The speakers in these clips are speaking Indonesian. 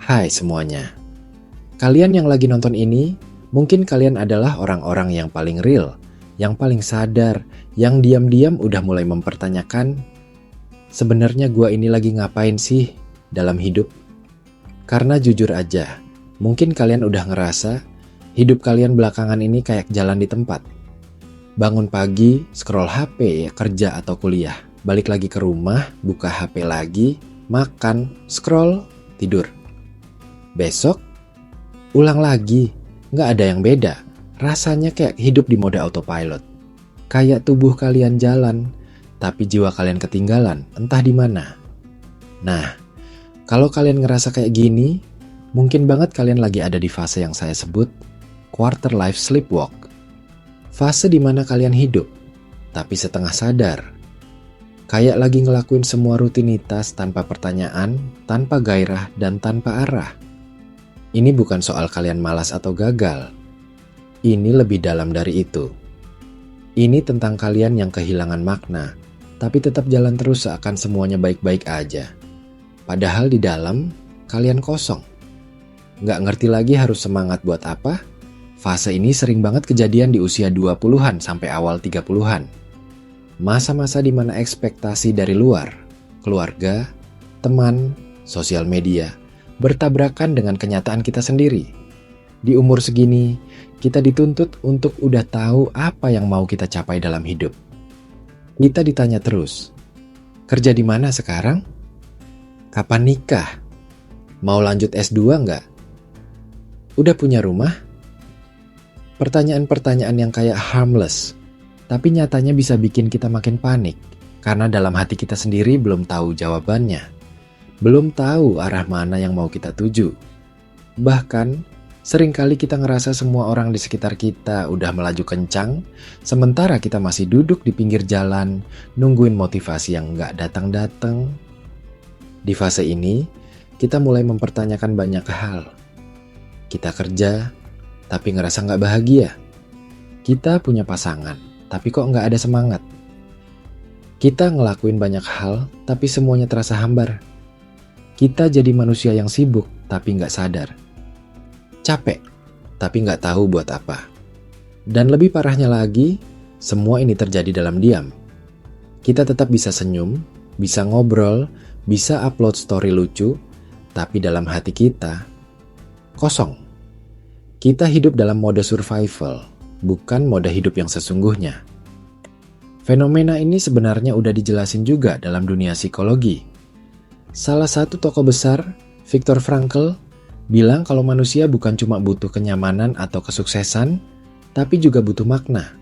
Hai semuanya, kalian yang lagi nonton ini, mungkin kalian adalah orang-orang yang paling real, yang paling sadar, yang diam-diam udah mulai mempertanyakan, sebenarnya gua ini lagi ngapain sih dalam hidup? Karena jujur aja, mungkin kalian udah ngerasa hidup kalian belakangan ini kayak jalan di tempat. Bangun pagi, scroll HP, kerja atau kuliah, balik lagi ke rumah, buka HP lagi, makan, scroll, tidur. Besok, ulang lagi, nggak ada yang beda. Rasanya kayak hidup di mode autopilot. Kayak tubuh kalian jalan, tapi jiwa kalian ketinggalan, entah di mana. Nah, kalau kalian ngerasa kayak gini, mungkin banget kalian lagi ada di fase yang saya sebut quarter life sleepwalk. Fase di mana kalian hidup, tapi setengah sadar. Kayak lagi ngelakuin semua rutinitas tanpa pertanyaan, tanpa gairah, dan tanpa arah. Ini bukan soal kalian malas atau gagal. Ini lebih dalam dari itu. Ini tentang kalian yang kehilangan makna, tapi tetap jalan terus seakan semuanya baik-baik aja. Padahal di dalam, kalian kosong. Nggak ngerti lagi harus semangat buat apa? Fase ini sering banget kejadian di usia 20-an sampai awal 30-an. Masa-masa di mana ekspektasi dari luar, keluarga, teman, sosial media, bertabrakan dengan kenyataan kita sendiri. Di umur segini, kita dituntut untuk udah tahu apa yang mau kita capai dalam hidup. Kita ditanya terus, kerja di mana sekarang? Kapan nikah? Mau lanjut S2 nggak? Udah punya rumah? Pertanyaan-pertanyaan yang kayak harmless, tapi nyatanya bisa bikin kita makin panik, karena dalam hati kita sendiri belum tahu jawabannya. Belum tahu arah mana yang mau kita tuju. Bahkan, seringkali kita ngerasa semua orang di sekitar kita udah melaju kencang, sementara kita masih duduk di pinggir jalan, nungguin motivasi yang nggak datang-datang. Di fase ini, kita mulai mempertanyakan banyak hal. Kita kerja, tapi ngerasa nggak bahagia. Kita punya pasangan, tapi kok nggak ada semangat. Kita ngelakuin banyak hal, tapi semuanya terasa hambar. Kita jadi manusia yang sibuk, tapi nggak sadar. Capek, tapi nggak tahu buat apa. Dan lebih parahnya lagi, semua ini terjadi dalam diam. Kita tetap bisa senyum, bisa ngobrol, bisa upload story lucu, tapi dalam hati kita, kosong. Kita hidup dalam mode survival, bukan mode hidup yang sesungguhnya. Fenomena ini sebenarnya udah dijelasin juga dalam dunia psikologi. Salah satu tokoh besar, Viktor Frankl, bilang kalau manusia bukan cuma butuh kenyamanan atau kesuksesan, tapi juga butuh makna.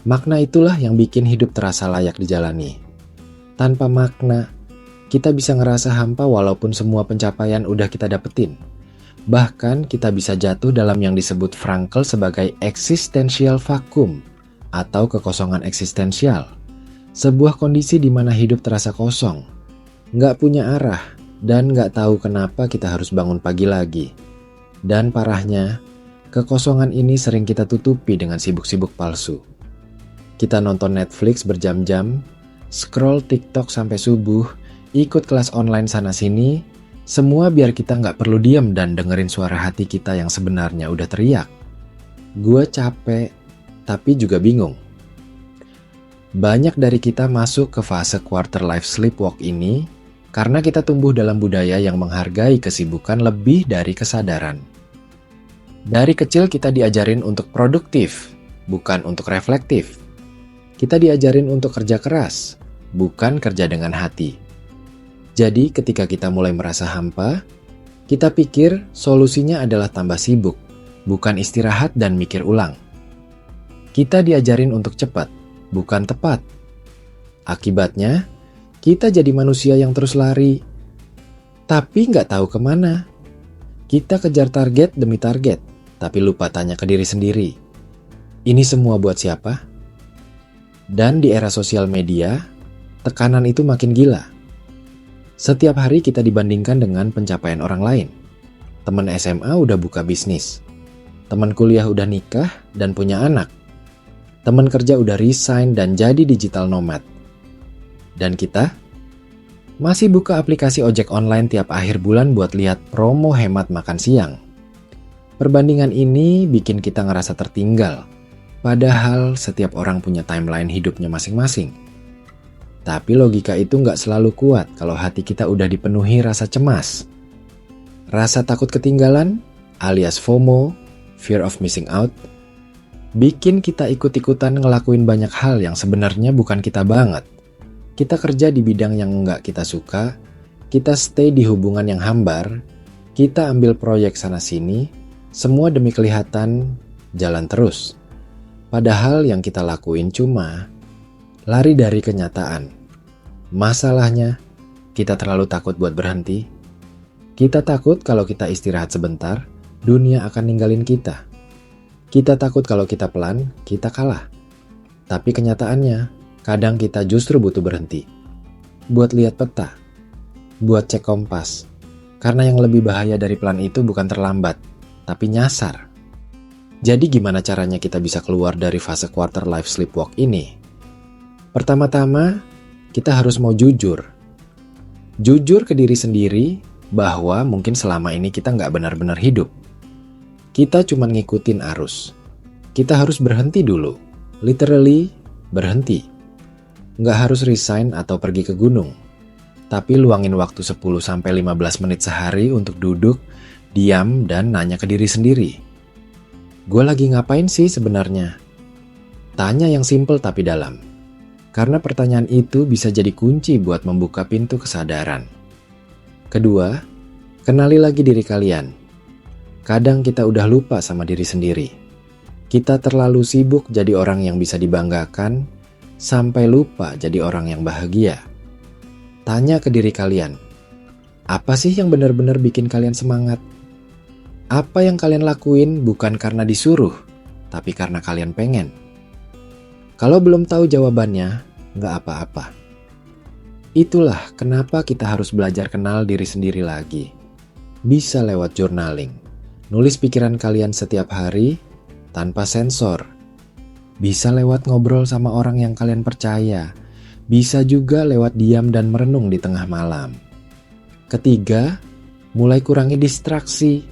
Makna itulah yang bikin hidup terasa layak dijalani. Tanpa makna, kita bisa ngerasa hampa walaupun semua pencapaian udah kita dapetin. Bahkan kita bisa jatuh dalam yang disebut Frankl sebagai existential vacuum atau kekosongan eksistensial. Sebuah kondisi di mana hidup terasa kosong, nggak punya arah, dan nggak tahu kenapa kita harus bangun pagi lagi. Dan parahnya, kekosongan ini sering kita tutupi dengan sibuk-sibuk palsu. Kita nonton Netflix berjam-jam, scroll TikTok sampai subuh, ikut kelas online sana-sini, semua biar kita nggak perlu diam dan dengerin suara hati kita yang sebenarnya udah teriak. Gue capek, tapi juga bingung. Banyak dari kita masuk ke fase quarter life sleepwalk ini karena kita tumbuh dalam budaya yang menghargai kesibukan lebih dari kesadaran. Dari kecil kita diajarin untuk produktif, bukan untuk reflektif. Kita diajarin untuk kerja keras, bukan kerja dengan hati. Jadi ketika kita mulai merasa hampa, kita pikir solusinya adalah tambah sibuk, bukan istirahat dan mikir ulang. Kita diajarin untuk cepat, bukan tepat. Akibatnya, kita jadi manusia yang terus lari, tapi nggak tahu kemana. Kita kejar target demi target, tapi lupa tanya ke diri sendiri. Ini semua buat siapa? Dan di era sosial media, tekanan itu makin gila. Setiap hari kita dibandingkan dengan pencapaian orang lain. Teman SMA udah buka bisnis. Teman kuliah udah nikah dan punya anak. Teman kerja udah resign dan jadi digital nomad. Dan kita? Masih buka aplikasi ojek online tiap akhir bulan buat lihat promo hemat makan siang. Perbandingan ini bikin kita ngerasa tertinggal, padahal setiap orang punya timeline hidupnya masing-masing. Tapi logika itu nggak selalu kuat kalau hati kita udah dipenuhi rasa cemas. Rasa takut ketinggalan, alias FOMO, fear of missing out, bikin kita ikut-ikutan ngelakuin banyak hal yang sebenarnya bukan kita banget. Kita kerja di bidang yang nggak kita suka, kita stay di hubungan yang hambar, kita ambil proyek sana-sini, semua demi kelihatan jalan terus. Padahal yang kita lakuin cuma lari dari kenyataan. Masalahnya, kita terlalu takut buat berhenti. Kita takut kalau kita istirahat sebentar, dunia akan ninggalin kita. Kita takut kalau kita pelan, kita kalah. Tapi kenyataannya, kadang kita justru butuh berhenti. Buat lihat peta, buat cek kompas. Karena yang lebih bahaya dari pelan itu bukan terlambat, tapi nyasar. Jadi gimana caranya kita bisa keluar dari fase quarter life sleepwalk ini? Pertama-tama, kita harus mau jujur. Jujur ke diri sendiri bahwa mungkin selama ini kita nggak benar-benar hidup. Kita cuma ngikutin arus. Kita harus berhenti dulu. Literally, berhenti. Nggak harus resign atau pergi ke gunung. Tapi luangin waktu 10-15 menit sehari untuk duduk, diam, dan nanya ke diri sendiri. Gue lagi ngapain sih sebenarnya? Tanya yang simple tapi dalam. Karena pertanyaan itu bisa jadi kunci buat membuka pintu kesadaran. Kedua, kenali lagi diri kalian. Kadang kita udah lupa sama diri sendiri. Kita terlalu sibuk jadi orang yang bisa dibanggakan, sampai lupa jadi orang yang bahagia. Tanya ke diri kalian, apa sih yang benar-benar bikin kalian semangat? Apa yang kalian lakuin bukan karena disuruh, tapi karena kalian pengen? Kalau belum tahu jawabannya, nggak apa-apa. Itulah kenapa kita harus belajar kenal diri sendiri lagi. Bisa lewat journaling, nulis pikiran kalian setiap hari tanpa sensor. Bisa lewat ngobrol sama orang yang kalian percaya. Bisa juga lewat diam dan merenung di tengah malam. Ketiga, mulai kurangi distraksi.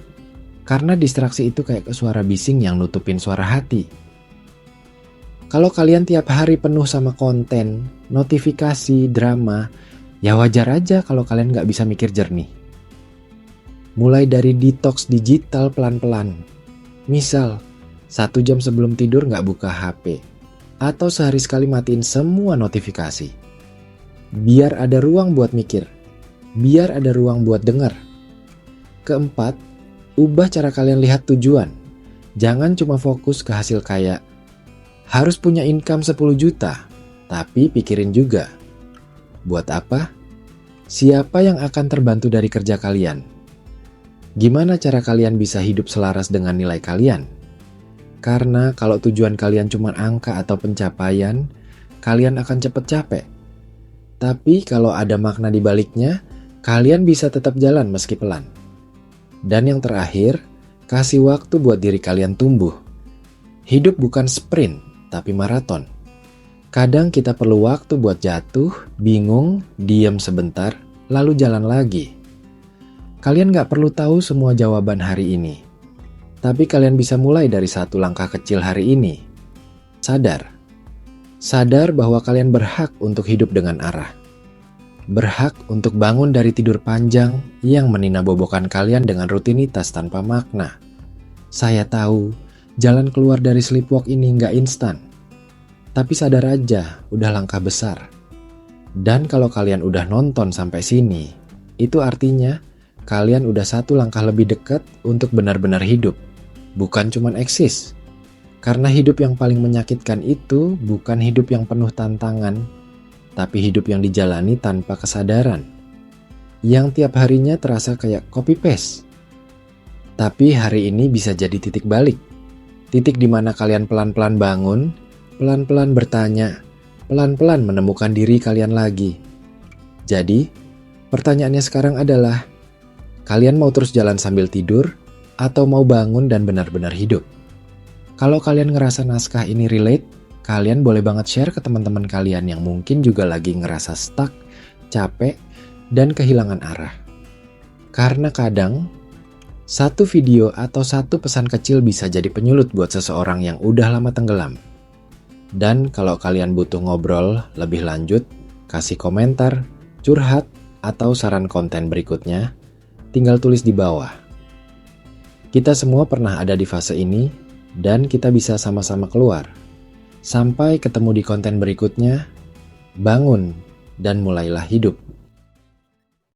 Karena distraksi itu kayak suara bising yang nutupin suara hati. Kalau kalian tiap hari penuh sama konten, notifikasi, drama, ya wajar aja kalau kalian gak bisa mikir jernih. Mulai dari detox digital pelan-pelan. Misal, 1 jam sebelum tidur gak buka HP. Atau sehari sekali matiin semua notifikasi. Biar ada ruang buat mikir. Biar ada ruang buat denger. Keempat, ubah cara kalian lihat tujuan. Jangan cuma fokus ke hasil kayak harus punya income 10 juta. Tapi pikirin juga, buat apa? Siapa yang akan terbantu dari kerja kalian? Gimana cara kalian bisa hidup selaras dengan nilai kalian? Karena kalau tujuan kalian cuma angka atau pencapaian, kalian akan cepet capek. Tapi kalau ada makna di baliknya, kalian bisa tetap jalan meski pelan. Dan yang terakhir, kasih waktu buat diri kalian tumbuh. Hidup bukan sprint, tapi maraton. Kadang kita perlu waktu buat jatuh, bingung, diam sebentar, lalu jalan lagi. Kalian gak perlu tahu semua jawaban hari ini. Tapi kalian bisa mulai dari satu langkah kecil hari ini. Sadar. Sadar bahwa kalian berhak untuk hidup dengan arah. Berhak untuk bangun dari tidur panjang yang meninabobokan kalian dengan rutinitas tanpa makna. Saya tahu, jalan keluar dari sleepwalk ini nggak instan. Tapi sadar aja, udah langkah besar. Dan kalau kalian udah nonton sampai sini, itu artinya kalian udah satu langkah lebih dekat untuk benar-benar hidup. Bukan cuman eksis. Karena hidup yang paling menyakitkan itu bukan hidup yang penuh tantangan, tapi hidup yang dijalani tanpa kesadaran. Yang tiap harinya terasa kayak copy paste. Tapi hari ini bisa jadi titik balik. Titik di mana kalian pelan-pelan bangun, pelan-pelan bertanya, pelan-pelan menemukan diri kalian lagi. Jadi, pertanyaannya sekarang adalah, kalian mau terus jalan sambil tidur? Atau mau bangun dan benar-benar hidup? Kalau kalian ngerasa naskah ini relate, kalian boleh banget share ke teman-teman kalian yang mungkin juga lagi ngerasa stuck, capek, dan kehilangan arah. Karena kadang, satu video atau satu pesan kecil bisa jadi penyulut buat seseorang yang udah lama tenggelam. Dan kalau kalian butuh ngobrol lebih lanjut, kasih komentar, curhat, atau saran konten berikutnya, tinggal tulis di bawah. Kita semua pernah ada di fase ini, dan kita bisa sama-sama keluar. Sampai ketemu di konten berikutnya, bangun dan mulailah hidup.